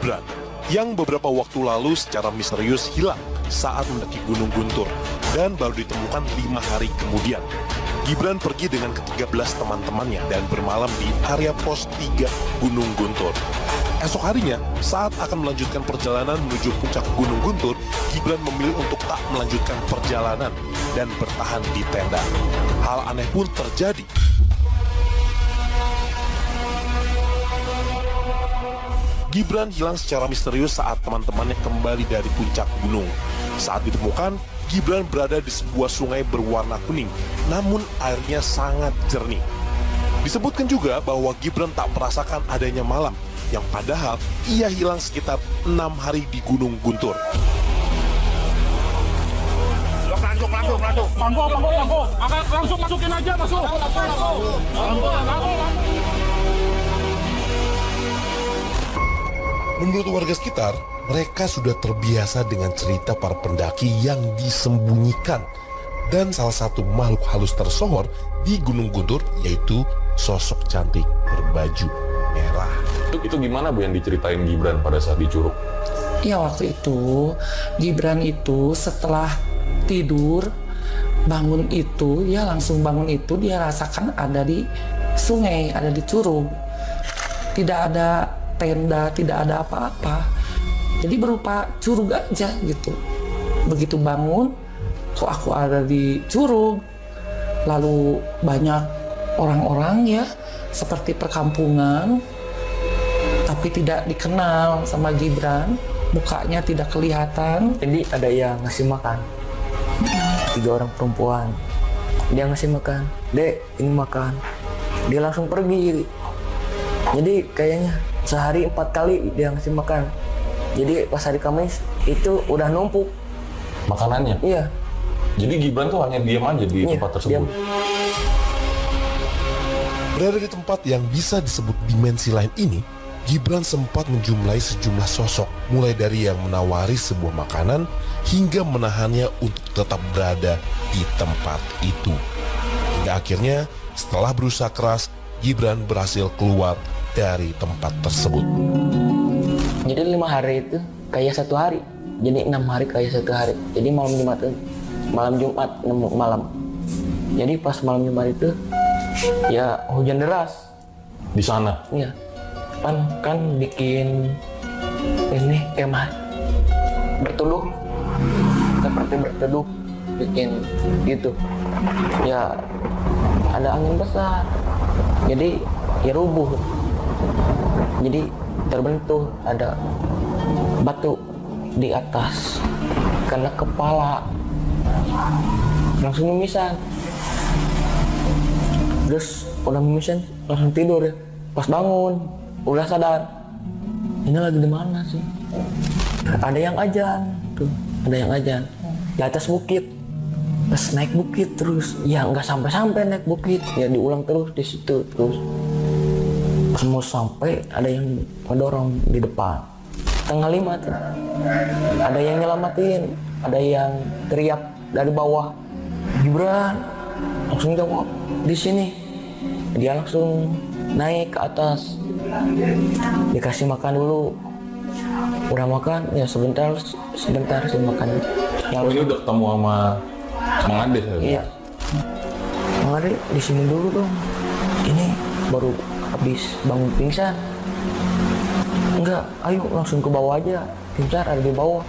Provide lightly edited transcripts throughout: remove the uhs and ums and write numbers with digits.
Gibran yang beberapa waktu lalu secara misterius hilang saat mendaki Gunung Guntur dan baru ditemukan 5 hari kemudian. Gibran pergi dengan ke-13 teman-temannya dan bermalam di area pos 3 Gunung Guntur. Esok harinya, saat akan melanjutkan perjalanan menuju puncak Gunung Guntur, Gibran memilih untuk tak melanjutkan perjalanan dan bertahan di tenda. Hal aneh pun terjadi. Gibran hilang secara misterius saat teman-temannya kembali dari puncak gunung. Saat ditemukan, Gibran berada di sebuah sungai berwarna kuning, namun airnya sangat jernih. Disebutkan juga bahwa Gibran tak merasakan adanya malam, yang padahal ia hilang sekitar 6 hari di Gunung Guntur. Langsung masukin aja, masuk. Menurut warga sekitar, mereka sudah terbiasa dengan cerita para pendaki yang disembunyikan. Dan salah satu makhluk halus tersohor di Gunung Guntur yaitu sosok cantik berbaju merah. Itu gimana Bu yang diceritain Gibran pada saat di Curug? Ya waktu itu Gibran itu setelah tidur bangun itu, ya langsung bangun itu dia rasakan ada di sungai, ada di Curug. Tidak ada tenda, tidak ada apa-apa. Jadi berupa curug aja gitu. Begitu bangun, kok aku ada di Curug. Lalu banyak orang-orang ya, seperti perkampungan, tapi tidak dikenal sama Gibran, mukanya tidak kelihatan. Jadi ada yang ngasih makan, 3 orang perempuan. Dia ngasih makan, "Dek, ini makan." Dia langsung pergi. Jadi kayaknya sehari 4 kali dia ngasih makan. Jadi pas hari Kamis itu udah numpuk Makanannya? Iya. Jadi Gibran tuh hanya diam aja di tempat tersebut? Diam. Berada di tempat yang bisa disebut dimensi lain ini, Gibran sempat menjumpai sejumlah sosok, mulai dari yang menawari sebuah makanan hingga menahannya untuk tetap berada di tempat itu. Hingga akhirnya, setelah berusaha keras, Gibran berhasil keluar dari tempat tersebut. Jadi 5 hari itu kayak 1 hari. Jadi 6 hari kayak 1 hari. Jadi malam Jumat malam. Jadi pas malam Jumat itu ya hujan deras di sana. Iya. Kan bikin ini kemah berteduh, seperti berteduh bikin gitu. Ya ada angin besar. Jadi ya rubuh. Jadi terbentuk ada batu di atas karena kepala langsung mimisan. Terus udah mimisan langsung tidur ya. Pas bangun udah sadar, ini lagi di mana sih? Ada yang ajan tuh, ada yang ajan di atas bukit. Pas naik bukit terus, ya nggak sampai naik bukit, ya diulang terus di situ terus. Pas mau sampai ada yang ngedorong di depan. 4:30 tuh, ada yang nyelamatin, ada yang teriak dari bawah, "Gibran!" Langsung jawab, "Di sini." Dia langsung naik ke atas, dikasih makan dulu. Udah makan, ya sebentar sih makan. Oh, ini udah ketemu sama Mang Ade? Iya. Mang Ade di sini dulu dong. Ini baru habis bangun pingsan. Enggak, ayo langsung ke bawah aja. Pingsan ada di bawah.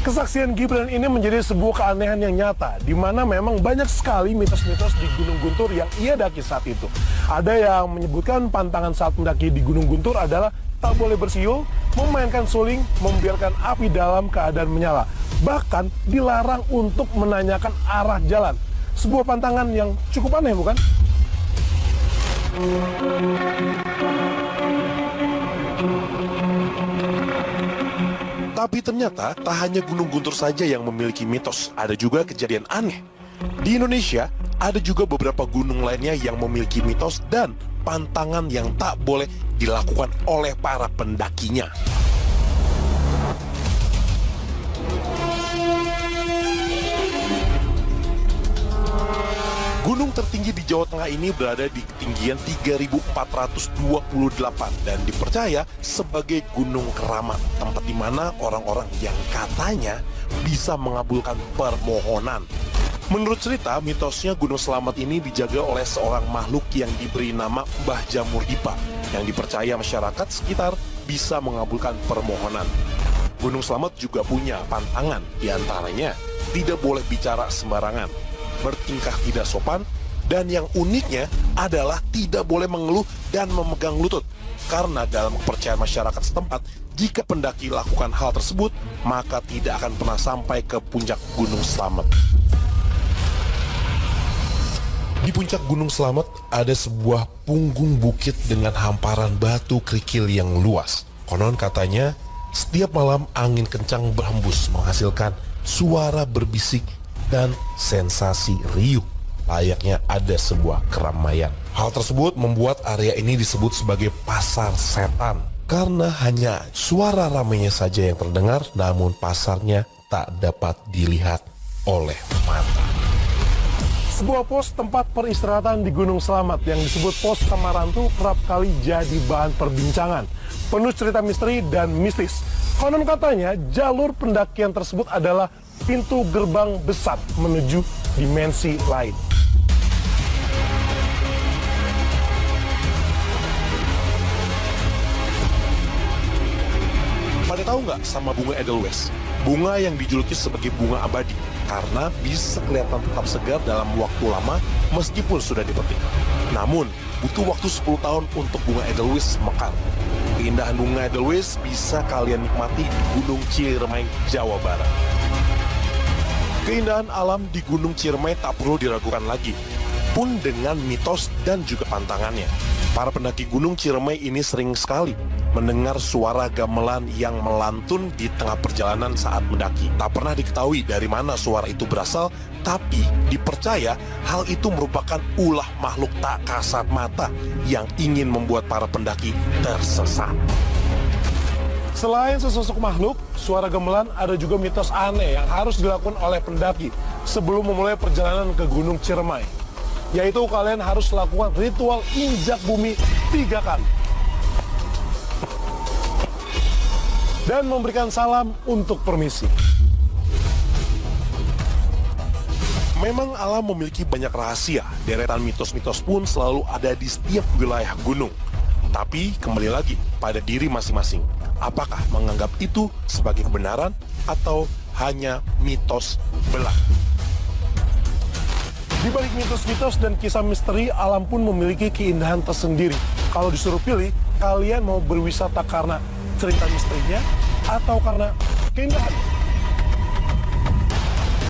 Kesaksian Gibran ini menjadi sebuah keanehan yang nyata, di mana memang banyak sekali mitos-mitos di Gunung Guntur yang ia daki saat itu. Ada yang menyebutkan pantangan saat mendaki di Gunung Guntur adalah tak boleh bersiul, memainkan suling, membiarkan api dalam keadaan menyala. Bahkan dilarang untuk menanyakan arah jalan. Sebuah pantangan yang cukup aneh, bukan? Tapi ternyata tak hanya Gunung Guntur saja yang memiliki mitos, ada juga kejadian aneh. Di Indonesia, ada juga beberapa gunung lainnya yang memiliki mitos dan pantangan yang tak boleh dilakukan oleh para pendakinya. Gunung tertinggi di Jawa Tengah ini berada di ketinggian 3.428 dan dipercaya sebagai gunung keramat, tempat di mana orang-orang yang katanya bisa mengabulkan permohonan. Menurut cerita, mitosnya Gunung Slamet ini dijaga oleh seorang makhluk yang diberi nama Mbah Jamur Dipa, yang dipercaya masyarakat sekitar bisa mengabulkan permohonan. Gunung Slamet juga punya pantangan, diantaranya tidak boleh bicara sembarangan, bertingkah tidak sopan, dan yang uniknya adalah tidak boleh mengeluh dan memegang lutut. Karena dalam kepercayaan masyarakat setempat, jika pendaki lakukan hal tersebut, maka tidak akan pernah sampai ke puncak Gunung Slamet. Di puncak Gunung Slamet ada sebuah punggung bukit dengan hamparan batu kerikil yang luas. Konon katanya, setiap malam angin kencang berhembus menghasilkan suara berbisik dan sensasi riuh, layaknya ada sebuah keramaian. Hal tersebut membuat area ini disebut sebagai pasar setan, karena hanya suara ramainya saja yang terdengar, namun pasarnya tak dapat dilihat oleh mata. Sebuah pos tempat peristirahatan di Gunung Slamet yang disebut Pos Samarantu kerap kali jadi bahan perbincangan, penuh cerita misteri dan mistis. Konon katanya jalur pendakian tersebut adalah pintu gerbang besar menuju dimensi lain. Pada tahu nggak sama bunga Edelweiss? Bunga yang dijuluki sebagai bunga abadi karena bisa kelihatan tetap segar dalam waktu lama meskipun sudah dipetik. Namun, butuh waktu 10 tahun untuk bunga Edelweiss mekar. Keindahan bunga Edelweiss bisa kalian nikmati di Gunung Ciremai, Jawa Barat. Keindahan alam di Gunung Ciremai tak perlu diragukan lagi, pun dengan mitos dan juga pantangannya. Para pendaki Gunung Ciremai ini sering sekali mendengar suara gamelan yang melantun di tengah perjalanan saat mendaki. Tak pernah diketahui dari mana suara itu berasal, tapi dipercaya hal itu merupakan ulah makhluk tak kasat mata yang ingin membuat para pendaki tersesat. Selain sesosok makhluk, suara gamelan ada juga mitos aneh yang harus dilakukan oleh pendaki sebelum memulai perjalanan ke Gunung Ciremai. Yaitu kalian harus lakukan ritual injak bumi 3 kali. Dan memberikan salam untuk permisi. Memang alam memiliki banyak rahasia, deretan mitos-mitos pun selalu ada di setiap wilayah gunung. Tapi kembali lagi pada diri masing-masing. Apakah menganggap itu sebagai kebenaran atau hanya mitos belaka? Di balik mitos-mitos dan kisah misteri, alam pun memiliki keindahan tersendiri. Kalau disuruh pilih, kalian mau berwisata karena cerita misterinya atau karena keindahan?